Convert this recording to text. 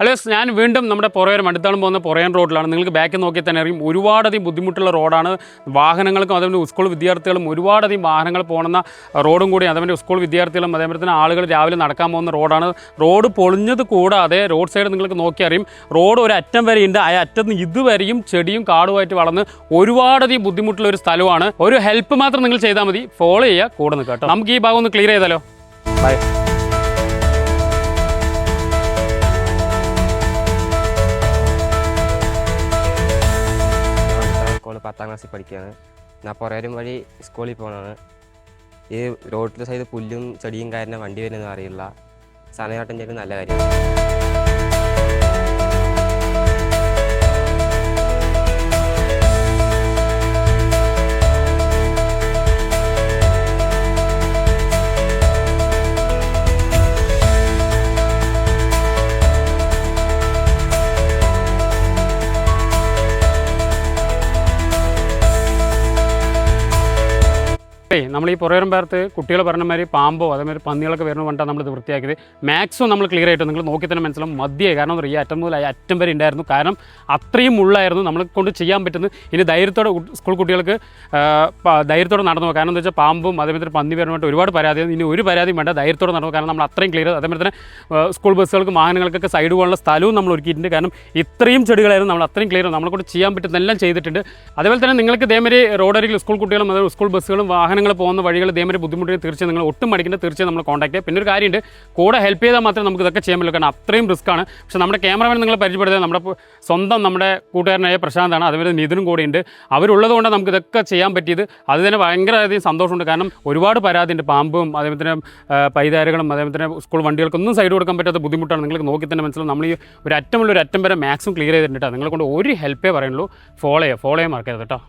Hello, ഞാൻ വീണ്ടും നമ്മുടെ പുറയം അടുത്താണ് പോകുന്ന പുറയം റോഡിലാണ്. നിങ്ങൾക്ക് ബാക്കിൽ നോക്കിയാൽ തന്നെ അറിയും, ഒരുപാടധികം ബുദ്ധിമുട്ടുള്ള റോഡാണ്. വാഹനങ്ങൾക്കും അതേപോലെ സ്കൂൾ വിദ്യാർത്ഥികളും ഒരുപാടധികം വാഹനങ്ങൾ പോകുന്ന റോഡും കൂടി. അതേപോലെ സ്കൂൾ വിദ്യാർത്ഥികളും അതേപോലെ തന്നെ ആളുകൾ രാവിലെ നടക്കാൻ പോകുന്ന റോഡാണ്. റോഡ് പൊളിഞ്ഞത് കൂടാതെ റോഡ് സൈഡ് നിങ്ങൾക്ക് നോക്കി അറിയും, റോഡ് ഒരു അറ്റം വരെയുണ്ട്. ആ അറ്റത്ത് ഇതുവരെയും ചെടിയും കാടുമായിട്ട് വളർന്ന് ഒരുപാടധികം ബുദ്ധിമുട്ടുള്ള ഒരു സ്ഥലമാണ്. ഒരു ഹെൽപ്പ് മാത്രം നിങ്ങൾ ചെയ്താൽ മതി, ഫോളോ ചെയ്യുക, കൂടെ നിൽക്കുക കേട്ടോ. നമുക്ക് ഈ ഭാഗം ഒന്ന് ക്ലിയർ ചെയ്താലോ. ബൈ. പത്താം ക്ലാസ്സിൽ പഠിക്കുകയാണ്. ഞാൻ പുറയും വഴി സ്കൂളിൽ പോകുന്നതാണ്. ഈ റോഡിലെ സൈഡ് പുല്ലും ചെടിയും കാരണം വണ്ടി വരുന്നതെന്ന് അറിയില്ല. സമയമാട്ടം ചെയ്ത് നല്ല കാര്യം. നമ്മൾ ഈ പുറയം ഭാഗത്ത് കുട്ടികൾ പറഞ്ഞ മാതിരി പാമ്പോ അതേമാതിരി പന്നികളൊക്കെ വരുന്ന കൊണ്ടാണ് നമ്മൾ ഇത് വൃത്തിയാക്കിയത്. മാക്സിമം നമ്മൾ ക്ലിയർ ആയിട്ട് നിങ്ങൾ നോക്കി തന്നെ മനസ്സിലാവും. മതിയായി, കാരണം ഈ അറ്റം മുതൽ അറ്റം വരെ ഉണ്ടായിരുന്നു. കാരണം അത്രയും ഉള്ളായിരുന്നു, നമ്മളെ കൊണ്ട് ചെയ്യാൻ പറ്റുന്നത്. ഇനി ധൈര്യത്തോടെ സ്കൂൾ കുട്ടികൾക്ക് ധൈര്യത്തോടെ നടന്നു പോകും. കാരണം എന്താ വെച്ചാൽ പാമ്പും അതേമാതിരി പന്നി വരുന്നതായിട്ട് ഒരുപാട് പരാതിയാണ്. ഇനി ഒരു പരാതിയും വേണ്ട, ധൈര്യത്തോടെ നടന്നു. കാരണം നമ്മൾ അത്രയും ക്ലിയർ. അതേപോലെ തന്നെ സ്കൂൾ ബസ്സുകൾക്കും വാഹനങ്ങൾക്കൊക്കെ സൈഡ് പോകാനുള്ള സ്ഥലവും നമ്മൾ ഒരുക്കിയിട്ടുണ്ട്. കാരണം ഇത്രയും ചെടികളായിരുന്നു, നമ്മൾ അത്രയും ക്ലിയർ നമ്മളെ കൊണ്ട് ചെയ്യാൻ പറ്റുന്നതെല്ലാം ചെയ്തിട്ടുണ്ട്. അതേപോലെ തന്നെ നിങ്ങൾക്ക് ഇതേമാതിരി റോഡരികിൽ സ്കൂൾ കുട്ടികളും അതേപോലെ സ്കൂൾ ബസ്സുകളും വാഹനങ്ങൾ പോകുന്ന വഴികൾ ഇതേമാതിരി ബുദ്ധിമുട്ടിന് തീർച്ചയായും നിങ്ങൾ ഒട്ടും മടിക്കേണ്ട, തീർച്ചയായും നമ്മൾ കോൺടാക്ട് ചെയ്യുക. പിന്നെ ഒരു കാര്യമുണ്ട്, കൂടെ ഹെൽപ്പ് ചെയ്താൽ മാത്രമേ നമുക്ക് ഇതൊക്കെ ചെയ്യാൻ പറ്റുള്ളൂ. കാരണം അത്രയും റിസ്ക് ആണ്. പക്ഷേ നമ്മുടെ ക്യാമറമാൻ നിങ്ങളെ പരിചയപ്പെടുത്തുക നമ്മുടെ നമ്മുടെ കൂട്ടുകാരനായ പ്രശാന്താണ്. അതുപോലെ നിതിനും കൂടെയുണ്ട്. അവരുള്ളത് കൊണ്ടാണ് നമുക്ക് ഇതൊക്കെ ചെയ്യാൻ പറ്റിയത്. അത് തന്നെ ഭയങ്കരധികം സന്തോഷമുണ്ട്. കാരണം ഒരുപാട് പരാതിയുണ്ട്, പാമ്പും അതേപോലെ തന്നെ പൈതാരകളും അതേപോലെ തന്നെ സ്കൂൾ വണ്ടികൾക്കൊന്നും സൈഡ് കൊടുക്കാൻ പറ്റാത്ത ബുദ്ധിമുട്ടാണ്. നിങ്ങൾക്ക് നോക്കി തന്നെ മനസ്സിലാവും. നമ്മൾ ഈ ഒരു അറ്റം വരെ മാക്സിമം ക്ലിയർ ചെയ്തിട്ടുണ്ട്. നിങ്ങളെ കൊണ്ട് ഒരു ഹെൽപ്പേ പറയുള്ളൂ. ഫോളോ ചെയ്യാൻ മറക്കരുത് കേട്ടോ.